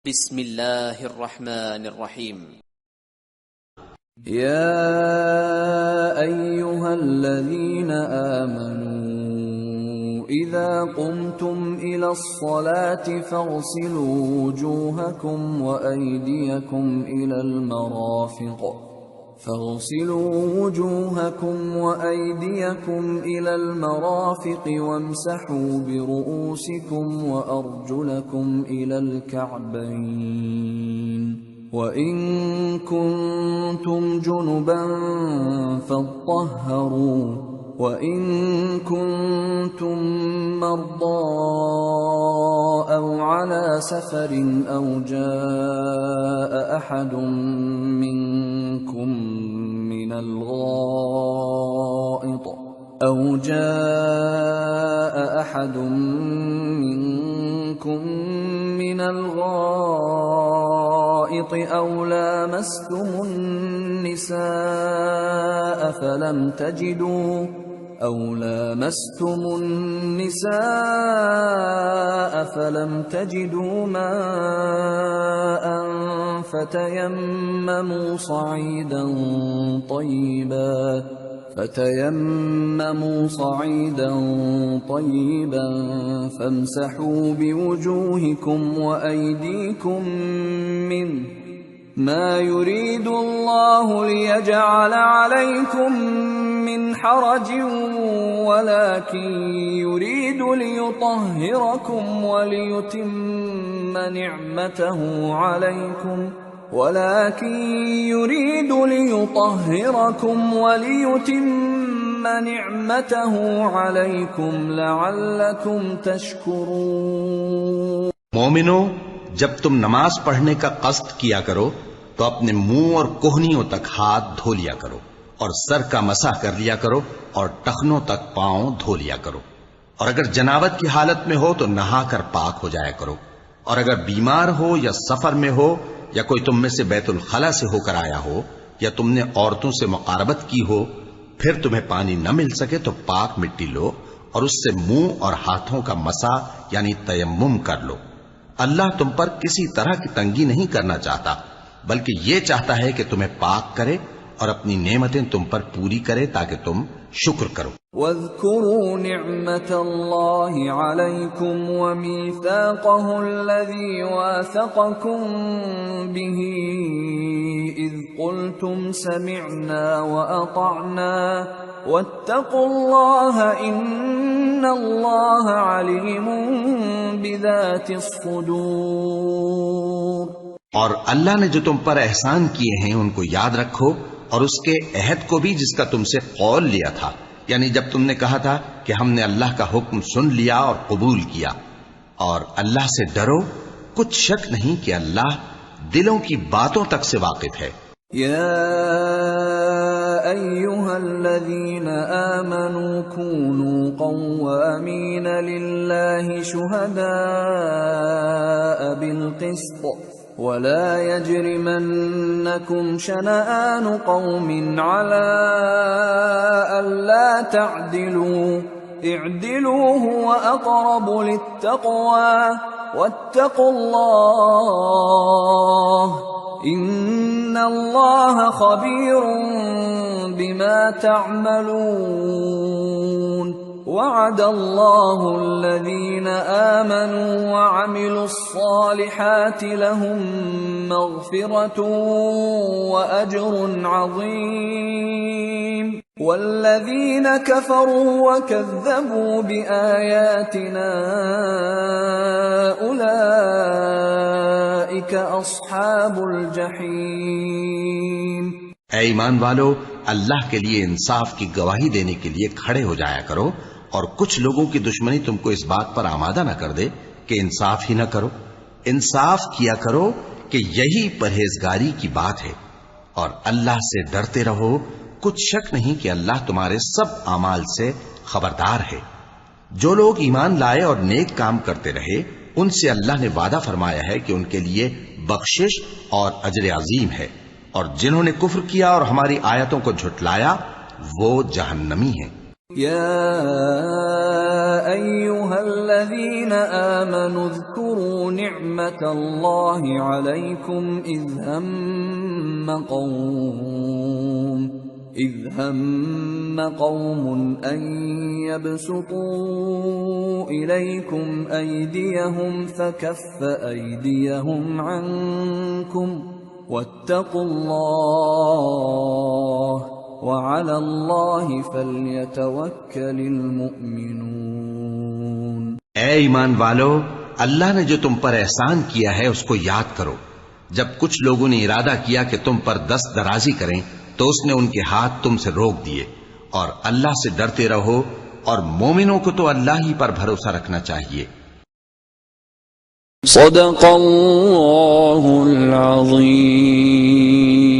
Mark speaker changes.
Speaker 1: बिस्मिल्लाहिर्रहमानिर्रहीम।
Speaker 2: या अय्युहल्लज़ीना आमनू इज़ा क़ुमतुम इलस्सलाति फ़ग़सिलू वुजूहकुम व अयदियकुम इलल मराफ़िक़ वम्सहू बिरुऊसिकुम व अर्जुलकुम इलल कअबैन वइन कुन्तुम जुनुबन फ़त्तहरू वइन कुन्तुम मर्दा औ अला सफरिन औ जाअ अहदुम मिनकुम मिनल गाइط أو لامستم النساء فلم تجدوا ماء فتيمموا صعيدا طيبا فامسحوا بوجوهكم وأيديكم منه ما يريد الله ليجعل عليكم من حرج ولكن يريد ليطهركم وليتم نعمته عليكم لعلكم تشكرون।
Speaker 3: मोमिनो, जब तुम नमाज पढ़ने का कस्द किया करो तो अपने मुंह और कोहनियों तक हाथ धो लिया करो और सर का मसाह कर लिया करो और टखनों तक पांव धो लिया करो। और अगर जनावत की हालत में हो तो नहाकर पाक हो जाया करो। और अगर बीमार हो या सफर में हो या कोई तुम में से बैतुल खला से होकर आया हो या तुमने औरतों से मुकारबत की हो, फिर तुम्हें पानी न मिल सके तो पाक मिट्टी लो और उससे मुंह और हाथों का मसा यानी तयम्मुम कर लो। अल्लाह तुम पर किसी तरह की तंगी नहीं करना चाहता, बल्कि ये चाहता है कि तुम्हें पाक करे और अपनी नेमतें तुम पर पूरी करे ताकि तुम शुक्र करो।
Speaker 2: वज़्कुरू निअमतल्लाहि अलैकुम व मीसाक़हु अल्लज़ी वासक़कुम बिही इज़ क़ुल्तुम समिअना व अतअना वत्तक़ुल्लाह इन्नल्लाह अलीमुन बिज़ातिस सुदूर।
Speaker 3: और अल्लाह ने जो तुम पर एहसान किए हैं उनको याद रखो और उसके अहद को भी जिसका तुमसे कौल लिया था, यानी जब तुमने कहा था कि हमने अल्लाह का हुक्म सुन लिया और कबूल किया। और अल्लाह से डरो, कुछ शक नहीं कि अल्लाह दिलों की बातों तक से वाकिफ है।
Speaker 2: या अय्युहल्लज़ीना आमनू कूनू क़व्वामीन लिल्लाहि शुहदाअ बिलक़िस्त वला यजरिमन्नकुम शनआनु क़ौमिन अला अल्ला तअदिलू इअदिलू हुवा अक़रबु लित्तक़वा वत्तक़ुल्लाह इन्नल्लाह ख़बीरुन बिमा तअमलून। वअदल्लाहु अल्लज़ीना आमनू वअमिलुस्सालिहाति लहुम मग़फ़िरतुन व अज्रुन अज़ीम। वल्लज़ीना कफ़रू वकज़्ज़बू बिआयातिना उलाइक अस्हाबुल जहीम।
Speaker 3: ऐ ईमान वालो, अल्लाह के लिए इंसाफ की गवाही देने के लिए खड़े हो जाया करो और कुछ लोगों की दुश्मनी तुमको इस बात पर आमादा न कर दे कि इंसाफ ही न करो। इंसाफ किया करो कि यही परहेजगारी की बात है और अल्लाह से डरते रहो। कुछ शक नहीं कि अल्लाह तुम्हारे सब अमाल से खबरदार है। जो लोग ईमान लाए और नेक काम करते रहे उनसे अल्लाह ने वादा फरमाया है कि उनके लिए बख्शिश और अजर अजीम है, और जिन्होंने कुफ्र किया और हमारी आयतों को झुटलाया वो जहन्नमी हैं।
Speaker 2: या अय्युहल्लज़ीना आमनू ज़्कुरू نعمة الله عليكم إذ هم قوم أن يبسطوا إليكم أيديهم فكف أيديهم عنكم واتقوا الله وعلى الله فليتوكل المؤمنون।
Speaker 3: ऐ ईमान वालो, अल्लाह ने जो तुम पर एहसान किया है उसको याद करो। जब कुछ लोगों ने इरादा किया कि तुम पर दस्त दराजी करें तो उसने उनके हाथ तुमसे रोक दिए। और अल्लाह से डरते रहो और मोमिनों को तो अल्लाह ही पर भरोसा रखना चाहिए।
Speaker 2: सदक़ल्लाहुल अज़ीम।